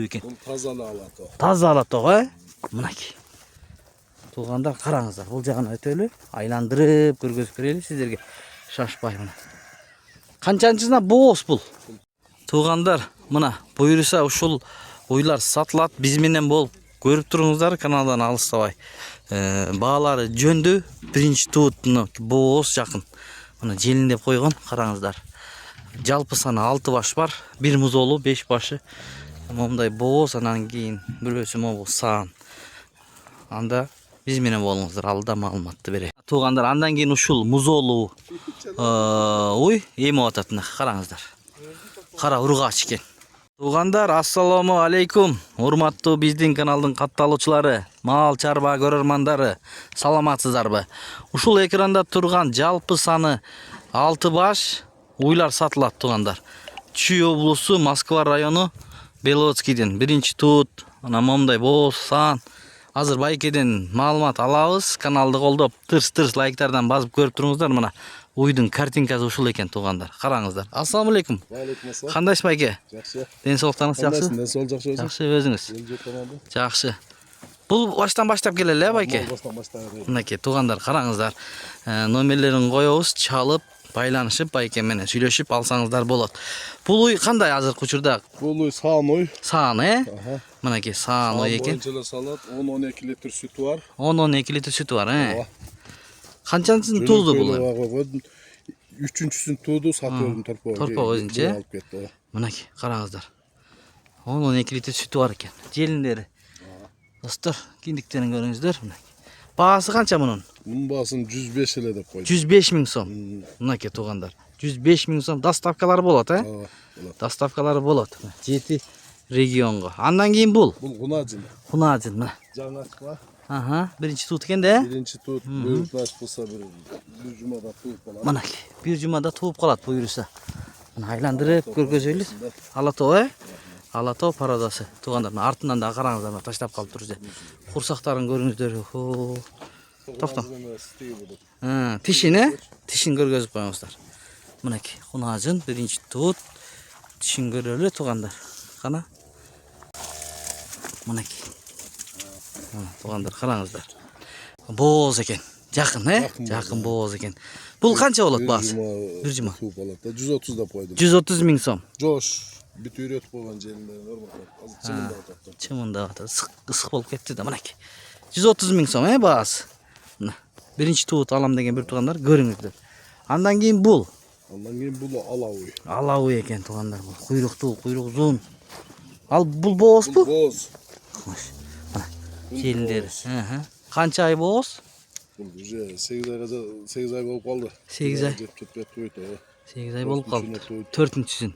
Eкен. Бұл тазалы алаты. Таза алатоғы, мынакей. Туғандар қараңыздар, бұл жағын өтөлі, айландырып көргөзүп берели сіздерге. Шашпай мына. Қанчанчысына боос бұл? Туғандар, мына бұйырса ушул ойлар сатылат, біз менен бол. Көріп тұрыңыздар, каналдан алыстабай. Баалары жөндү, биринчи туутуну боос жакын. Мына желиндеп койгон, караңыздар. Жалпы саны 6 баш бар, 1 музолу, 5 башы. Момдай боос, анан кийин бирөөсү могу саан. Анда биз менен болуңуздар, алда маалыматты берет. Туугандар, андан кийин ушул музолу эми атат, мына караңыздар. Кара ургач экен. Туугандар, ассаламу алейкум. Урматтуу биздин каналдын катталуучулары, мал чарба көрөрмандары, саламатсыздарбы? Ушул экранда турган жалпы саны 6 баш уйлар сатылат, туугандар. Чүй облусу, Москва району, Белоцкийден биринчи туут, ана момдай боос саан. Азыр байкеден маалымат алабыз. Каналды колдоп, тырс-тырс лайктардан басып көрүп туруңуздар. Мына уйдун картинкасы ушул экен, туугандар. Караңыздар. Ассаламу алейкум. Алейкум ассалам. Кандайсыз байке? Жакшы. Ден соолуктарыңыз жакшы? Ден соол жакшы өзүң? Жакшы, өзүңүз? Жакшы. Бул баштан баштап келели, байке? Баштан баштап. Мынакей, туугандар, караңыздар. Номерлерин коебуз, чалып, байланышып, байке менен сүйлөшүп алсаңыздар болот. Бул уй кандай азыркы учурда? Бул уй саан уй. Саан, Мынакей, саан уй экен. Боюнча салат, 10-12 литр сүтү бар. 10-12 литр сүтү бар, Канчанчысын туулду бул? 3-үчүсүн тууду, сатып торпоо. Торпоо өзүнчө. Алып кетти. Мынакей, караңыздар. 10-12 литр сүтү бар экен. Желиндери. Достор, киндиктерин көрүңүздөр. Баасы канча мунун? Мунун баасын 105 эле деп койду. 105 000 сом. Мынакей, туугандар. 105 000 сом доставкалары болот, Болот. Доставкалары болот. 7 регионго. Андан кийин бул? Бул Гунажин. Гунажин, мына. Жаңачка. Биринчи туут экен да? Биринчи туут буюрташ болсо бир жумада тууп калат. Мынакей, бир жумада тууп калат буюрса. Мына айландырып көргөзөлү. Алатоо, Алатоо парадасы. Туугандар, артынан да караңыздар, мына таштап калып тур. Курсактарын көрүңүздөр. Токто. Тишин, Тишин көргөзүп коюңуздар. Мынакей, Гунажин биринчи туут. Тишин көрөлү, туугандар. Кана. Мынакей. Туугандар, караңыздар. Боз экен. Жакын, Жакын боз экен. Бул канча болот баасы? Бир жума. 130 деп койдум. 130 000 сом. Жош, бүт үйрөтүп койгон жеринде нормал. Азыр чымындап атат. Чымындап атат. Ысык болуп кетти да, мынакей. 130 000 сом, баасы. Мына. Биринчи туут алам деген бир туугандар көрүңүздөр. Андан кийин бул. Андан кийин бул алауй. Алауй экен, туугандар. Бул куйруктуу, куйрук узун. Ал бул боозбу? Боз. Мына. Желиндери. Канча ай бооз? Бул уже 8 ай болуп калды. 8 ай. 8 ай болуп калды. 4-үнчүсүн.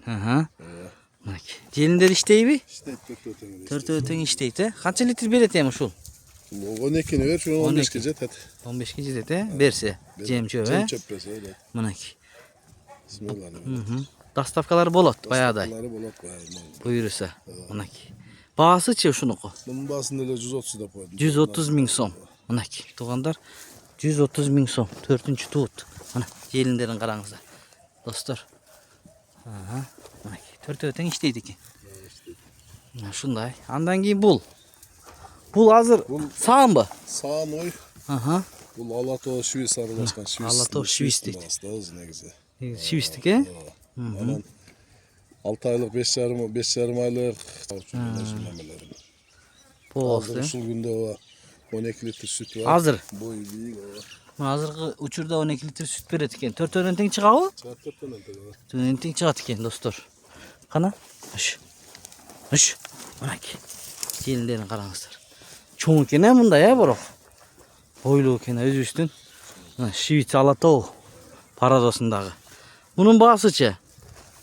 Мынакей. Желиндери иштейби? Иштейт, төртөө тең иштейт, Канча литр берет эми ушул? 12-ни берчү, 15-ке жетет. 15-ке жетет, берсе. Жем-чөп, Жем-чөп берсе, Мынакей. Бисмилла. Доставкалары болот, баягыдай. Доставкалары болот, баягыдай. Буйруса. Мынакей. Баасычы ушунуку? Мунун баасын эле 130 деп койдум. 130 000 сом. Мынакей, туугандар. 130 000 сом. 4-үнчү туут. Мына, желиндерин караңыздар. Достор. Мынакей, төртөө тең иштейт экен. Ушундай. Андан кийин бул. Бул азыр саанбы? Саан ой. Бул Алатоо Швейц аралашкан Алатоо Швейцтик. Негизи. Швейцтик, 6 айлык, 5,5 айлык. Боз, Ушул күндө 12 литр сүт бар. Азыр. Бой бийик. Азыркы учурда 12 литр сүт берет экен. 4-төн тең чыгабы? Чыгат 4-төн тең. 4-төн тең чыгат экен, достор. Кана? Мынакей. Желиндерин караңыздар. Чоң экен, мындай, борок. Бойлуу экен, өзүбүздүн. Швейц Алатоо парадасындагы. Мунун баасычы?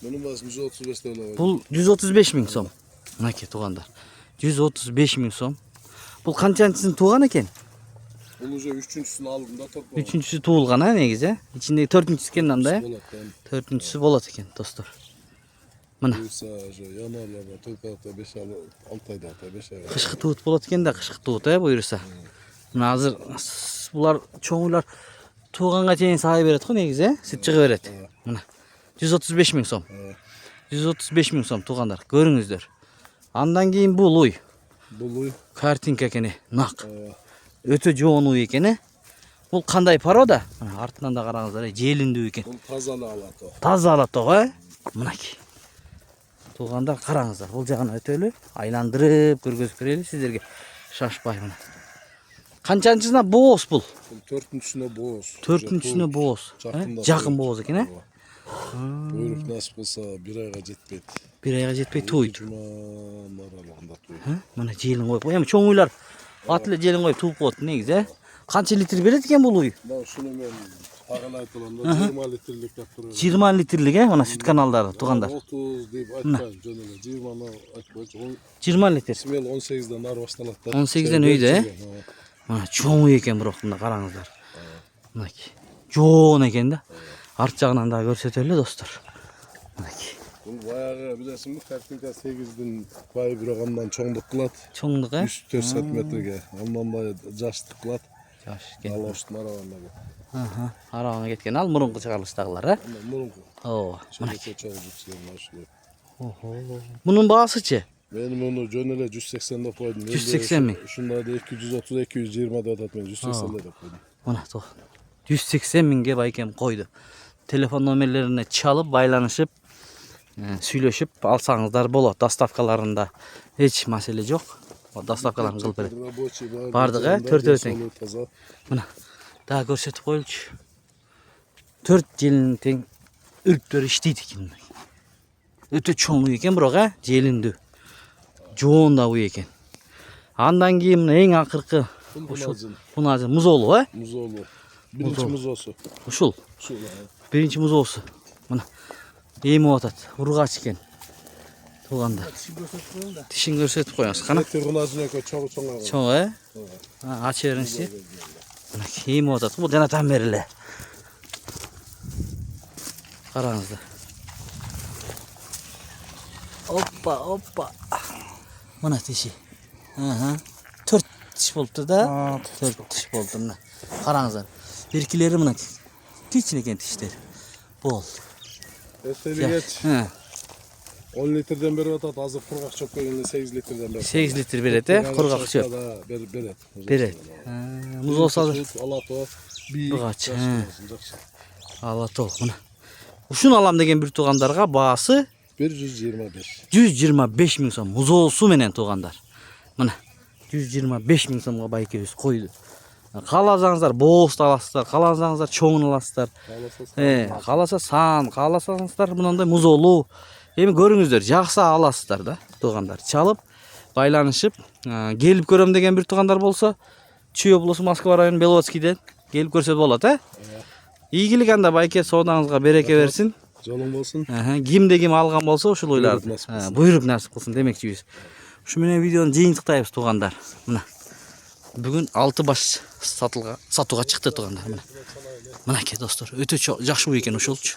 Мунун баасы 135 эле. Бул 135 000 сом. Мынакей, туугандар. 135 000 сом. Бул канчанчысын тууган экен? Бул уже 3-үчүсүн алдында торпоо. 3-үчүсү туулган, негизи. Ичинде 4-үчүсү экен анда, 4-үчүсү болот экен, достор. Мына. Январда туупта 5-6 айда, 5 ай. Кышкы туут болот экен да, кышкы туут, буйруса. Мына азыр булар чоңуйлар тууганга чейин сай берет го, негизи, сүт чыгып берет. Мына. 135 000 сом. 135 000 сом, туугандар. Көрүңүздөр. Андан кийин бул уй. Бул уй. Картинка экени, нак. Өтө жоон уй экени. Бул кандай порода? Мына артынан да караңыздар, желиндүү экен. Бул таза алат. Таза алаток, Мынакей. Туугандар караңыздар, бул жагына өтөлү. Айландырып көргөзүп берели сиздерге. Шашпай мына. Канчанчысына бооз бул? 4-сүнө бооз. 4-сүнө бооз. Жакын бооз экен, Буйрук насип кылса 1 айга жетпейт. 1 айга жетпей туйт. Жуманын аралыгында туйт. Мына желин коюп, эми чоң уйлар ат эле желин коюп тууп коет негизи, Канча литр берет экен бул уй? Мына ушуну мен тагын айтылам, 20 литрлик деп турат. 20 литрлик, мына сүт каналдары туугандар. 30 деп айтпайм, жөн эле 20ны айтпайчы. 20 литр. Смел 18ден ары башталат да. 18ден өйдө, Мына чоң уй экен бирок мына караңыздар. Мынакей. Жоон экен да. Арт жагынан да көрсөтөлү достор. Мынакей. Бул баягы билесиңби, картинка 8дин бай бирок андан чоңдук кылат. Чоңдук, 3-4 сантиметрге. Андан бай жаштык кылат. Жаш экен. Ал оштун арабанда бу. Арабана кеткен. Ал мурунку чыгарылыштагылар, Мурунку. Ооба. Мынакей чоңдук ушул. Охо. Мунун баасычы? Мен муну жөн эле 180 деп койдум. 180 миң. Ушунда 230, 220 деп атат, мен 180 деп койдум. Мына 180 миңге байкем койду. Телефон номерлерине чалып, байланышып, сүйлөшүп алсаңыздар болот. Доставкаларында эч маселе жок. Доставкаларын кылып берет. Бардыгы 4 тең. Мына дагы көрсөтүп коелучу. 4 желин тең үрптөр иштейт экен. Өтө чоң уй экен бирок, желиндүү. Жоон да уй экен. Андан кийин эң акыркы Мунажын музоолу, Музоолу. Биринчи музоосу. Ушул. Биринчи музоосу. Мына эми атат. Ургач экен. Тууганда. Тишин көрсөтүп коюңуз. Кана. Тыгынажын чоң. Чоң, ачы бериңизчи. Мына эми атат. Бул жанатан бери эле. Караңыздар. Оппа. Мына тиши. 4 тиш болуптур да. 4 тиш болду мына. Караңыздар. Беркилери мына кичине экен тиштер. Бол. Эстелигеч 10 литрден берип атат. Азыр кургак чөп келгенде 8 литрден берет. 8 литр берет, кургак чөп. Берет. Музоос азыр алато. Бугач. Алато мына. Ушуну алам деген бир туугандарга баасы 125 миң сом. Музоосу менен туугандар. Мына 125 миң сомго байкебиз койду. Кааласаңыздар боозду аласыздар, кааласаңыздар чоңун аласыздар. Кааласа сан, кааласаңыздар мындай музоолуу. Эми көрүңүздөр, жакса аласыздар да, туугандар. Чалып, байланышып, келип көрөм деген бир туугандар болсо, Чүй облусу Москва району Беловодскийден келип көрсө болот, Ийгилик анда байке соодаңызга береке берсин. Жолуң болсун. Кимде ким алган болсо ушул уйларды буйруп насип кылсын демекчибиз. Ушу менен видеону жыйынтыктайбыз туугандар. Мына бүгүн 6 баш сатууга чыкты туугандар. Мынакей достор, өтө жакшы уй экен ушулчу.